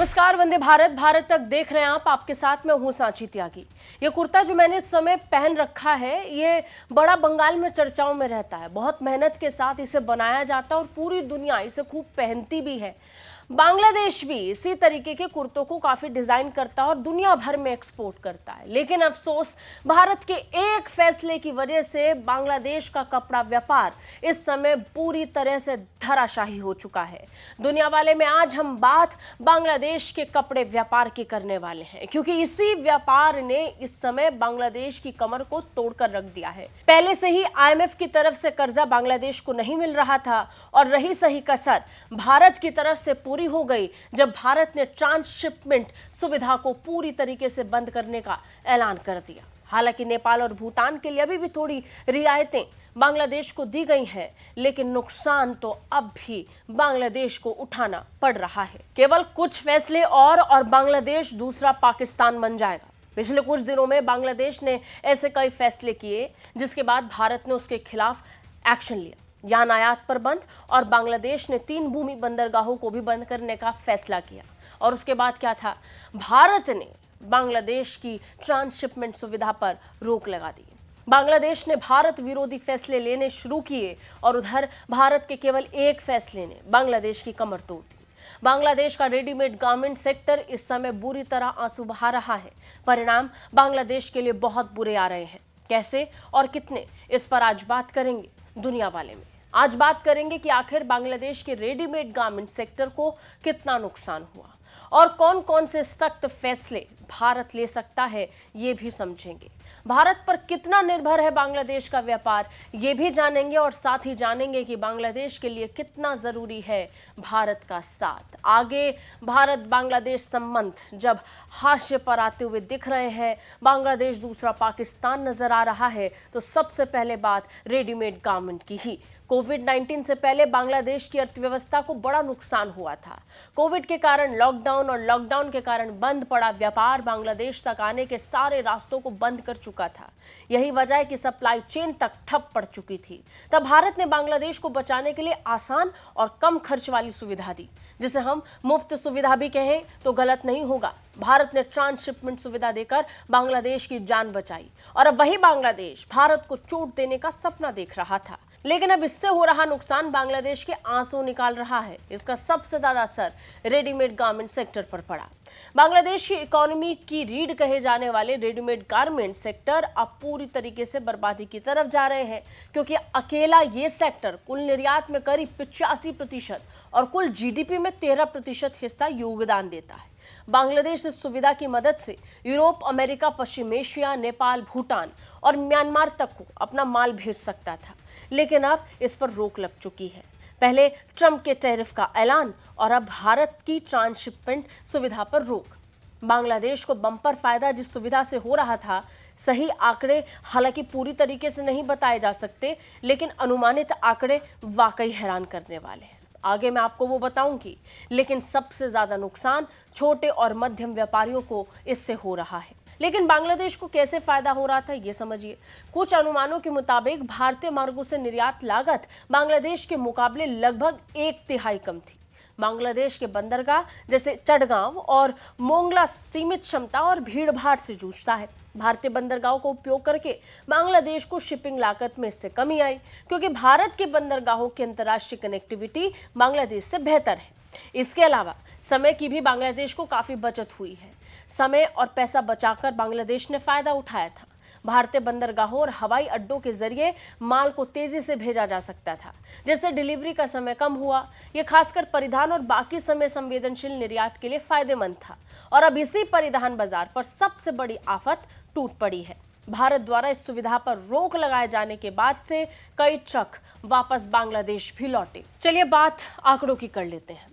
नमस्कार, वंदे भारत। भारत तक देख रहे हैं आप। आपके साथ में हूं सांची त्यागी। ये कुर्ता जो मैंने इस समय पहन रखा है, ये बड़ा बंगाल में चर्चाओं में रहता है। बहुत मेहनत के साथ इसे बनाया जाता है और पूरी दुनिया इसे खूब पहनती भी है। बांग्लादेश भी इसी तरीके के कुर्तों को काफी डिजाइन करता है और दुनिया भर में एक्सपोर्ट करता है। लेकिन अफसोस, भारत के एक फैसले की वजह से बांग्लादेश का कपड़ा व्यापार इस समय पूरी तरह से धराशाही हो चुका है। दुनिया वाले में आज हम बात बांग्लादेश के कपड़े व्यापार की करने वाले हैं, क्योंकि इसी व्यापार ने इस समय बांग्लादेश की कमर को तोड़कर रख दिया है। पहले से ही IMF की तरफ से कर्जा बांग्लादेश को नहीं मिल रहा था और रही सही कसर भारत की तरफ से पूरी हो गई जब भारत ने ट्रांसशिपमेंट सुविधा को पूरी तरीके से बंद करने का ऐलान कर दिया। हालांकि नेपाल और भूटान के लिए अभी भी थोड़ी रियायतें बांग्लादेश को दी गई हैं, लेकिन नुकसान तो अब भी बांग्लादेश को उठाना पड़ रहा है। केवल कुछ फैसले और बांग्लादेश दूसरा पाकिस्तान बन जाएगा। पिछले कुछ दिनों में बांग्लादेश ने ऐसे कई फैसले किए जिसके बाद भारत ने उसके खिलाफ एक्शन लिया। यान आयात पर बंद और बांग्लादेश ने 3 भूमि बंदरगाहों को भी बंद करने का फैसला किया। और उसके बाद क्या था, भारत ने बांग्लादेश की ट्रांसशिपमेंट सुविधा पर रोक लगा दी। बांग्लादेश ने भारत विरोधी फैसले लेने शुरू किए और उधर भारत के केवल एक फैसले ने बांग्लादेश की कमर तोड़ दी। बांग्लादेश का रेडीमेड गारमेंट सेक्टर इस समय बुरी तरह आंसू बहा रहा है। परिणाम बांग्लादेश के लिए बहुत बुरे आ रहे हैं। कैसे और कितने, इस पर आज बात करेंगे दुनिया वाले में। आज बात करेंगे कि आखिर बांग्लादेश के रेडीमेड गारमेंट सेक्टर को कितना नुकसान हुआ और कौन कौन से सख्त फैसले भारत ले सकता है, ये भी समझेंगे। भारत पर कितना निर्भर है बांग्लादेश का व्यापार, ये भी जानेंगे और साथ ही जानेंगे कि बांग्लादेश के लिए कितना जरूरी है भारत का साथ। आगे भारत बांग्लादेश संबंध जब हाशिए पर आते हुए दिख रहे हैं, बांग्लादेश दूसरा पाकिस्तान नजर आ रहा है, तो सबसे पहले बात रेडीमेड गारमेंट की ही। कोविड-19 से पहले बांग्लादेश की अर्थव्यवस्था को बड़ा नुकसान हुआ था। कोविड के कारण लॉकडाउन और लॉकडाउन के कारण बंद पड़ा व्यापार बांग्लादेश तक आने के सारे रास्तों को बंद कर चुका था। यही वजह है कि सप्लाई चेन तक ठप पड़ चुकी थी। तब भारत ने बांग्लादेश को बचाने के लिए आसान और कम खर्च वाली सुविधा दी, जिसे हम मुफ्त सुविधा भी कहें तो गलत नहीं होगा। भारत ने ट्रांसशिपमेंट सुविधा देकर बांग्लादेश की जान बचाई और अब वही बांग्लादेश भारत को चोट देने का सपना देख रहा था। लेकिन अब इससे हो रहा नुकसान बांग्लादेश के आंसू निकाल रहा है। इसका सबसे ज्यादा असर रेडीमेड गारमेंट सेक्टर पर पड़ा। बांग्लादेश की इकोनॉमी की रीढ़ कहे जाने वाले रेडीमेड गारमेंट सेक्टर अब पूरी तरीके से बर्बादी की तरफ जा रहे हैं, क्योंकि अकेला ये सेक्टर कुल निर्यात में करीब 85% और कुल GDP में 13% हिस्सा योगदान देता है। बांग्लादेश इस सुविधा की मदद से यूरोप, अमेरिका, पश्चिम एशिया, नेपाल, भूटान और म्यांमार तक को अपना माल भेज सकता था, लेकिन अब इस पर रोक लग चुकी है। पहले ट्रंप के टैरिफ का ऐलान और अब भारत की ट्रांसशिपमेंट सुविधा पर रोक। बांग्लादेश को बम्पर फायदा जिस सुविधा से हो रहा था, सही आंकड़े हालांकि पूरी तरीके से नहीं बताए जा सकते, लेकिन अनुमानित आंकड़े वाकई हैरान करने वाले हैं। आगे मैं आपको वो बताऊंगी, लेकिन सबसे ज्यादा नुकसान छोटे और मध्यम व्यापारियों को इससे हो रहा है। लेकिन बांग्लादेश को कैसे फायदा हो रहा था, ये समझिए। कुछ अनुमानों के मुताबिक भारतीय मार्गों से निर्यात लागत बांग्लादेश के मुकाबले लगभग 1/3 कम थी। बांग्लादेश के बंदरगाह जैसे चटगांव और मोंगला सीमित क्षमता और भीड़भाड़ से जूझता है। भारतीय बंदरगाहों का उपयोग करके बांग्लादेश को शिपिंग लागत में इससे कमी आई, क्योंकि भारत के बंदरगाहों की अंतर्राष्ट्रीय कनेक्टिविटी बांग्लादेश से बेहतर है। इसके अलावा समय की भी बांग्लादेश को काफी बचत हुई है। समय और पैसा बचाकर बांग्लादेश ने फायदा उठाया था। भारतीय बंदरगाहों और हवाई अड्डों के जरिए माल को तेजी से भेजा जा सकता था, जिससे डिलीवरी का समय कम हुआ। यह खासकर परिधान और बाकी समय संवेदनशील निर्यात के लिए फायदेमंद था। और अब इसी परिधान बाजार पर सबसे बड़ी आफत टूट पड़ी है। भारत द्वारा इस सुविधा पर रोक लगाए जाने के बाद से कई ट्रक वापस बांग्लादेश भी लौटे। चलिए बात आंकड़ों की कर लेते हैं।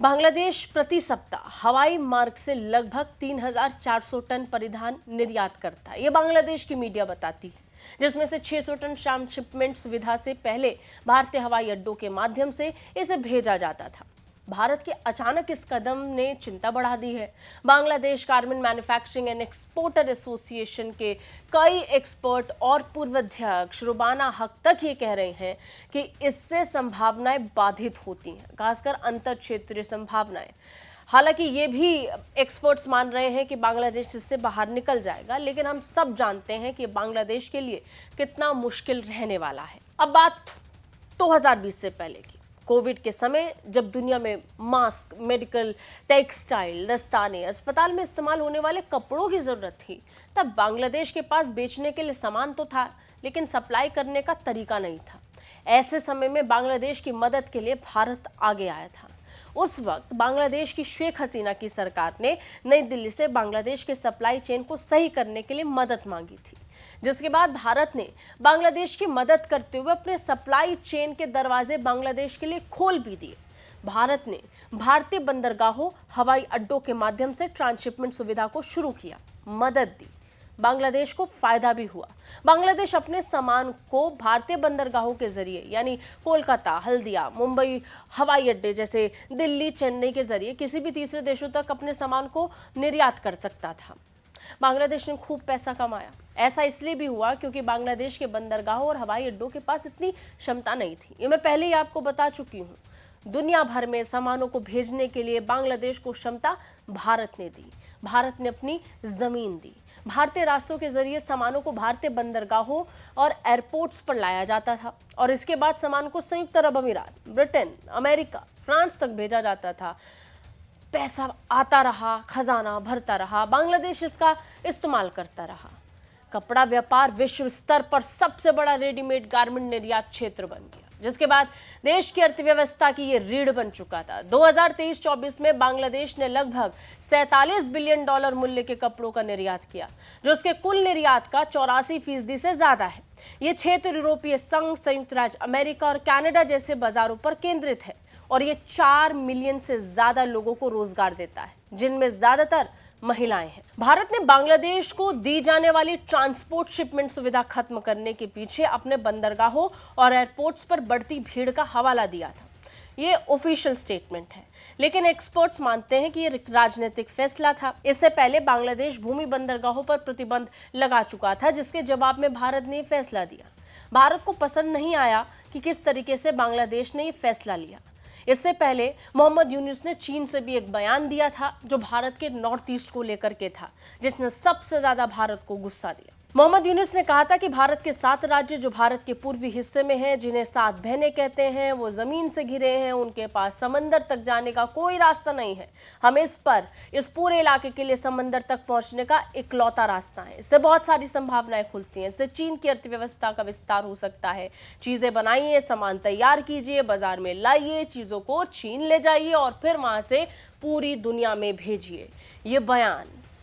बांग्लादेश प्रति सप्ताह हवाई मार्ग से लगभग 3,400 टन परिधान निर्यात करता है, ये बांग्लादेश की मीडिया बताती है, जिसमें से 600 टन ट्रांसशिपमेंट सुविधा से पहले भारतीय हवाई अड्डों के माध्यम से इसे भेजा जाता था। भारत के अचानक इस कदम ने चिंता बढ़ा दी है। Bangladesh garment manufacturing and exporter association के कई एक्सपर्ट और पूर्व अध्यक्ष रुबाना हक तक ये कह रहे हैं कि इससे संभावनाएं बाधित होती हैं, खासकर अंतर क्षेत्रीय संभावनाएं। हालांकि ये भी एक्सपर्ट्स मान रहे हैं कि बांग्लादेश इससे बाहर निकल जाएगा, लेकिन हम सब जानते हैं कि बांग्लादेश के लिए कितना मुश्किल रहने वाला है। अब बात 2020 से पहले की, कोविड के समय जब दुनिया में मास्क, मेडिकल, टेक्सटाइल, दस्ताने, अस्पताल में इस्तेमाल होने वाले कपड़ों की जरूरत थी, तब बांग्लादेश के पास बेचने के लिए सामान तो था, लेकिन सप्लाई करने का तरीका नहीं था। ऐसे समय में बांग्लादेश की मदद के लिए भारत आगे आया था। उस वक्त बांग्लादेश की शेख हसीना की सरकार ने नई दिल्ली से बांग्लादेश के सप्लाई चेन को सही करने के लिए मदद मांगी थी, जिसके बाद भारत ने बांग्लादेश की मदद करते हुए अपने सप्लाई चेन के दरवाजे बांग्लादेश के लिए खोल भी दिए। भारत ने भारतीय बंदरगाहों, हवाई अड्डों के माध्यम से ट्रांसशिपमेंट सुविधा को शुरू किया, मदद दी। बांग्लादेश को फायदा भी हुआ। बांग्लादेश अपने सामान को भारतीय बंदरगाहों के जरिए, यानी कोलकाता, हल्दिया, मुंबई हवाई अड्डे जैसे दिल्ली, चेन्नई के जरिए किसी भी तीसरे देशों तक अपने सामान को निर्यात कर सकता था। बांग्लादेश ने खूब पैसा कमाया। ऐसा इसलिए भी हुआ क्योंकि बांग्लादेश के बंदरगाहों और हवाई अड्डों के पास इतनी क्षमता नहीं थी। ये मैं पहले ही आपको बता चुकी हूँ। दुनिया भर में सामानों को भेजने के लिए बांग्लादेश को क्षमता भारत ने दी। भारत ने अपनी जमीन दी। भारतीय रास्तों के जरिए सामानों को भारतीय बंदरगाहों और एयरपोर्ट्स पर लाया जाता था और इसके बाद सामान को संयुक्त अरब अमीरात, ब्रिटेन, अमेरिका, फ्रांस तक भेजा जाता था। पैसा आता रहा, खजाना भरता रहा, बांग्लादेश इसका इस्तेमाल करता रहा। कपड़ा व्यापार विश्व स्तर पर सबसे बड़ा रेडीमेड गारमेंट निर्यात क्षेत्र बन गया, जिसके बाद देश की अर्थव्यवस्था की ये रीढ़ बन चुका था। 2023-24 में बांग्लादेश ने लगभग 47 बिलियन डॉलर मूल्य के कपड़ों का निर्यात किया, जो उसके कुल निर्यात का 84% से ज्यादा है। ये क्षेत्र यूरोपीय संघ, संयुक्त राज्य अमेरिका और कनाडा जैसे बाजारों पर केंद्रित है और ये 4 मिलियन से ज्यादा लोगों को रोजगार देता है, जिनमें ज्यादातर महिलाएं हैं। भारत ने बांग्लादेश को दी जाने वाली ट्रांसपोर्ट शिपमेंट सुविधा खत्म करने के पीछे अपने बंदरगाहों और एयरपोर्ट्स पर बढ़ती भीड़ का हवाला दिया था। ये ऑफिशियल स्टेटमेंट है, लेकिन एक्सपर्ट्स मानते हैं कि ये राजनीतिक फैसला था। इससे पहले बांग्लादेश भूमि बंदरगाहों पर प्रतिबंध लगा चुका था, जिसके जवाब में भारत ने फैसला दिया। भारत को पसंद नहीं आया कि किस तरीके से बांग्लादेश ने ये फैसला लिया। इससे पहले मोहम्मद यूनुस ने चीन से भी एक बयान दिया था, जो भारत के नॉर्थ ईस्ट को लेकर के था, जिसने सबसे ज्यादा भारत को गुस्सा दिया। मोहम्मद यूनुस ने कहा था कि भारत के 7 राज्य जो भारत के पूर्वी हिस्से में हैं, जिन्हें 7 बहनें कहते हैं, वो जमीन से घिरे हैं, उनके पास समंदर तक जाने का कोई रास्ता नहीं है। हम इस पूरे इलाके के लिए समंदर तक पहुंचने का इकलौता रास्ता है। इससे बहुत सारी संभावनाएं खुलती हैं। इससे चीन की अर्थव्यवस्था का विस्तार हो सकता है। चीजें बनाइए, सामान तैयार कीजिए, बाजार में लाइए, चीजों को चीन ले जाइए और फिर वहां से पूरी दुनिया में भेजिए।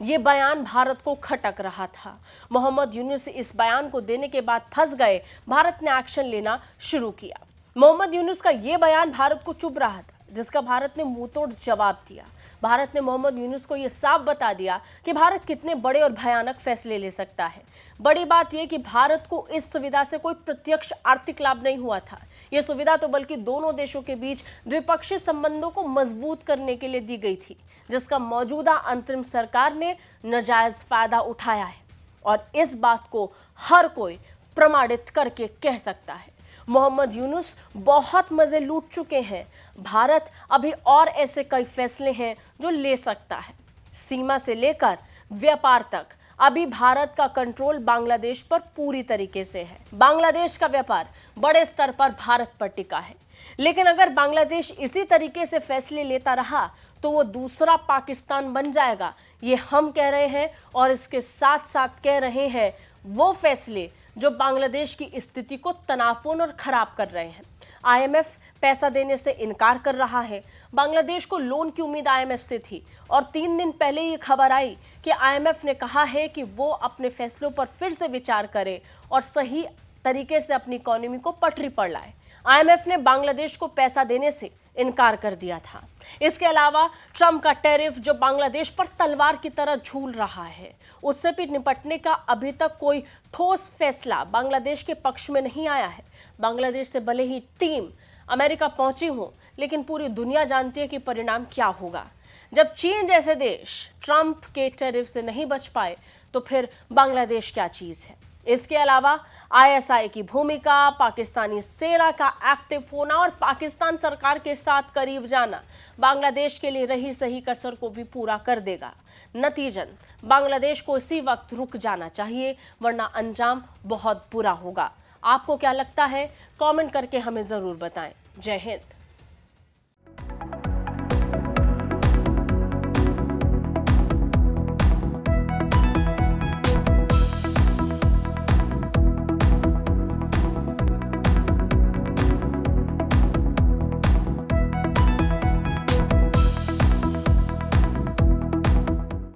ये बयान भारत को खटक रहा था। मोहम्मद यूनुस इस बयान को देने के बाद फंस गए। भारत ने एक्शन लेना शुरू किया। मोहम्मद यूनुस का ये बयान भारत को चुभ रहा था, जिसका भारत ने मुंहतोड़ जवाब दिया। भारत ने मोहम्मद यूनुस को यह साफ बता दिया कि भारत कितने बड़े और भयानक फैसले ले सकता है। बड़ी बात यह कि भारत को इस सुविधा से कोई प्रत्यक्ष आर्थिक लाभ नहीं हुआ था। यह सुविधा तो बल्कि दोनों देशों के बीच द्विपक्षीय संबंधों को मजबूत करने के लिए दी गई थी, जिसका मौजूदा अंतरिम सरकार ने नाजायज फायदा उठाया है और इस बात को हर कोई प्रमाणित करके कह सकता है। मोहम्मद यूनुस बहुत मजे लूट चुके हैं। भारत अभी और ऐसे कई फैसले हैं जो ले सकता है। सीमा से लेकर व्यापार तक अभी भारत का कंट्रोल बांग्लादेश पर पूरी तरीके से है। बांग्लादेश का व्यापार बड़े स्तर पर भारत पर टिका है, लेकिन अगर बांग्लादेश इसी तरीके से फैसले लेता रहा तो वो दूसरा पाकिस्तान बन जाएगा। ये हम कह रहे हैं और इसके साथ साथ कह रहे हैं वो फैसले जो बांग्लादेश की स्थिति को तनावपूर्ण और खराब कर रहे हैं। आईएमएफ पैसा देने से इनकार कर रहा है। बांग्लादेश को लोन की उम्मीद आईएमएफ से थी और 3 दिन पहले ये खबर आई कि आईएमएफ ने कहा है कि वो अपने फैसलों पर फिर से विचार करे और सही तरीके से अपनी इकोनॉमी को पटरी पर लाए। आईएमएफ ने बांग्लादेश को पैसा देने से इनकार कर दिया था। इसके अलावा ट्रंप का टैरिफ जो बांग्लादेश पर तलवार की तरह झूल रहा है, उससे भी निपटने का अभी तक कोई ठोस फैसला बांग्लादेश के पक्ष में नहीं आया है। बांग्लादेश से भले ही टीम अमेरिका पहुंची हो, लेकिन पूरी दुनिया जानती है कि परिणाम क्या होगा। जब चीन जैसे देश ट्रंप के टैरिफ से नहीं बच पाए तो फिर बांग्लादेश क्या चीज है। इसके अलावा आईएसआई की भूमिका, पाकिस्तानी सेना का एक्टिव होना और पाकिस्तान सरकार के साथ करीब जाना बांग्लादेश के लिए रही सही कसर को भी पूरा कर देगा। नतीजन बांग्लादेश को इसी वक्त रुक जाना चाहिए, वरना अंजाम बहुत बुरा होगा। आपको क्या लगता है? कमेंट करके हमें जरूर बताएं। जय हिंद।